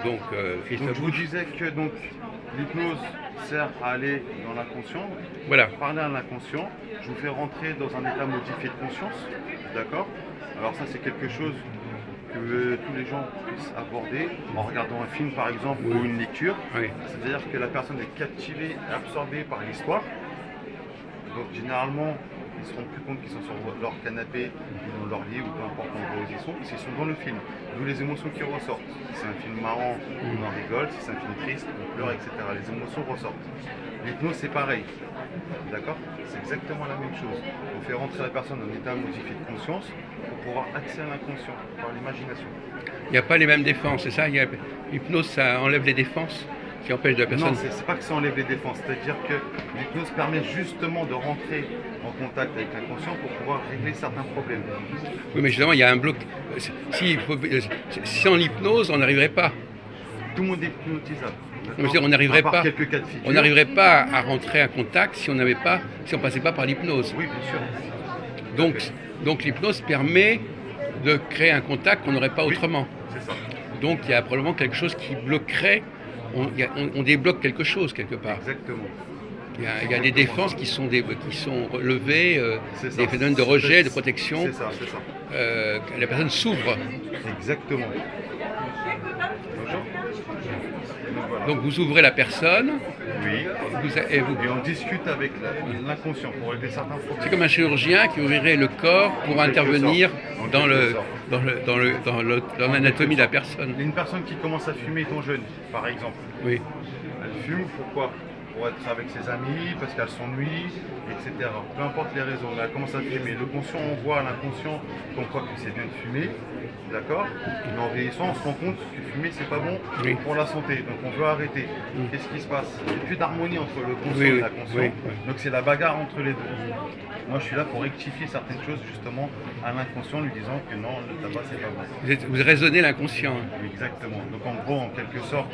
Donc, Fils Donc de je vous Bouche. disais que donc l'hypnose sert à aller dans l'inconscient. Voilà. Parler à l'inconscient, je vous fais rentrer dans un état modifié de conscience, d'accord? Alors ça c'est quelque chose que tous les gens puissent aborder en regardant un film par exemple Oui. ou une lecture. Oui. C'est-à-dire que la personne est captivée, absorbée par l'histoire. Donc généralement, ils se rendent plus compte qu'ils sont sur leur canapé, ou dans leur lit, ou peu importe l'endroit où ils sont, parce qu'ils sont dans le film. D'où les émotions qui ressortent. Si c'est un film marrant, on en rigole. Si c'est un film triste, on pleure, etc. Les émotions ressortent. L'hypnose, c'est pareil. D'accord? C'est exactement la même chose. On fait rentrer la personne en état modifié de conscience pour pouvoir accéder à l'inconscient par l'imagination. Il n'y a pas les mêmes défenses, c'est ça? L'hypnose, ça enlève les défenses qui empêchent la personne. Non, c'est pas que ça enlève les défenses. C'est-à-dire que l'hypnose permet justement de rentrer en contact avec l'inconscient pour pouvoir régler certains problèmes. Oui, mais justement, il y a un bloc. Sans l'hypnose, on n'arriverait pas. Tout le monde est hypnotisable. Non, mais on n'arriverait à part pas. quelques cas de figure. On n'arriverait pas à rentrer en contact si on passait pas par l'hypnose. Oui, bien sûr. Donc l'hypnose permet de créer un contact qu'on n'aurait pas Oui, autrement. c'est ça. Donc il y a probablement quelque chose qui bloquerait. On débloque quelque chose quelque part. Exactement. Il y a des défenses qui sont relevées, C'est ça. des phénomènes de rejet, de protection. C'est ça, c'est ça. La personne s'ouvre. Exactement. Bonjour. Voilà. Donc vous ouvrez la personne. Oui. Et vous- Et on discute avec l'inconscient pour régler certains problèmes. C'est comme un chirurgien qui ouvrirait le corps pour intervenir dans l'anatomie de la personne. Une personne qui commence à fumer étant jeune, par exemple. Oui. Elle fume, pourquoi? Pour être avec ses amis, parce qu'elle s'ennuie, etc. Peu importe les raisons, mais elle commence à fumer. Le conscient envoie à l'inconscient qu'on croit que c'est bien de fumer, d'accord? Mais en vieillissant, on se rend compte que fumer, c'est pas bon Oui. pour la santé, donc on veut arrêter. Qu'est-ce qui se passe? Il n'y a plus d'harmonie entre le conscient Oui, et oui, l'inconscient, oui, oui. donc c'est la bagarre entre les deux. Moi, je suis là pour rectifier certaines choses, justement, à l'inconscient, lui disant que non, le tabac, c'est pas bon. Vous raisonnez l'inconscient. Exactement. Donc en gros, en quelque sorte,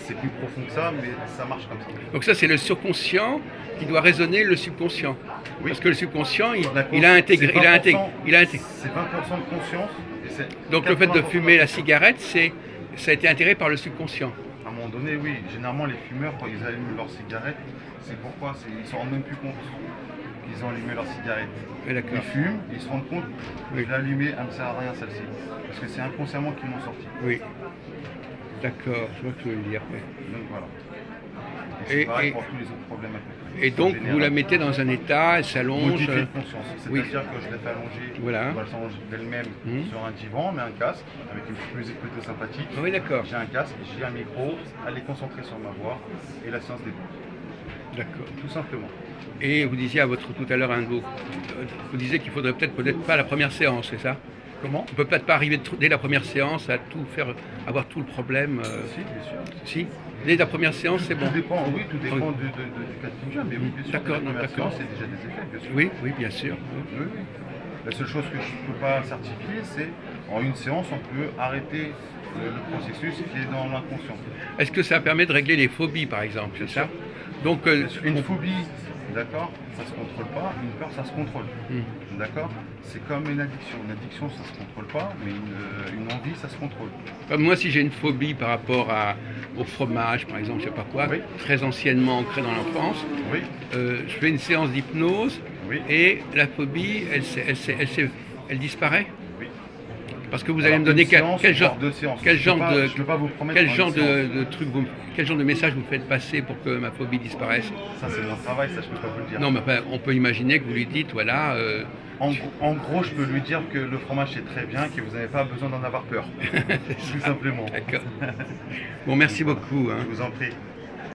c'est plus profond que ça, mais ça marche comme ça. Donc ça, c'est le surconscient qui doit raisonner le subconscient. Oui. Parce que le subconscient, il La a intégré. c'est 20%, Il a intégré. C'est 20% de conscience. Et c'est Donc le fait de 80% fumer la cigarette, ça a été intégré par le subconscient. À un moment donné, oui. Généralement, les fumeurs, quand ils allument leur cigarette, c'est pourquoi ils ne s'en rendent même plus compte qu'ils ont allumé leur cigarette. Oui, d'accord. Ils fument, ils se rendent compte Oui. je l'ai allumée, elle ne me sert à rien celle-ci. Parce que c'est inconsciemment qu'ils m'ont sorti. Oui. D'accord, je vois ce que vous voulez dire. Oui. Donc voilà. Et Et- c'est pareil et- pour tous les autres problèmes à côté. Et donc, En vous général. la mettez dans un état, elle s'allonge. Modifier de conscience. Oui. C'est-à-dire que je l'ai fait allonger, Voilà. elle s'allonge d'elle-même Mhm. sur un divan, mais un casque, avec une petite musique plutôt sympathique. Oui, d'accord. J'ai un casque, j'ai un micro, elle est concentrée sur ma voix, et la séance débute. D'accord. Tout simplement. Et vous disiez tout à l'heure, un de vous disiez qu'il faudrait peut-être pas la première séance, c'est ça? Comment? On peut peut-être pas arriver dès la première séance à tout faire, avoir tout le problème. Si, bien sûr. Si, dès la première séance, c'est bon. Tout dépend, oui, tout dépend Oui. du cas de figure, mais oui, bien sûr. D'accord, La première d'accord. séance, c'est déjà des effets, bien sûr. Oui, oui, bien sûr. Oui, oui. La seule chose que je ne peux pas certifier, c'est en une séance, on peut arrêter le processus qui est dans l'inconscient. Est-ce que ça permet de régler les phobies, par exemple, c'est ça? Donc, Une phobie, d'accord, ça se contrôle pas. Une peur, ça se contrôle. D'accord? C'est comme une addiction. Une addiction, ça se contrôle pas, mais une envie, ça se contrôle. comme moi, si j'ai une phobie par rapport au fromage, par exemple, je sais pas quoi, Oui. très anciennement ancrée dans l'enfance, Oui, je fais une séance d'hypnose oui, et la phobie, elle disparaît. oui. Parce que vous Alors, allez me donner une séance, voire deux séances. quel Je genre peux pas- de, je peux pas vous promettre quel en une genre séance. de truc quel genre de message vous faites passer pour que ma phobie disparaisse? Ça, c'est mon travail, ça, je peux pas vous le dire. Non, mais enfin, on peut imaginer que vous lui dites, voilà, En gros, je peux lui dire que le fromage, c'est très bien, que vous n'avez pas besoin d'en avoir peur. Tout simplement. d'accord. Bon, merci beaucoup. Hein. Je vous en prie.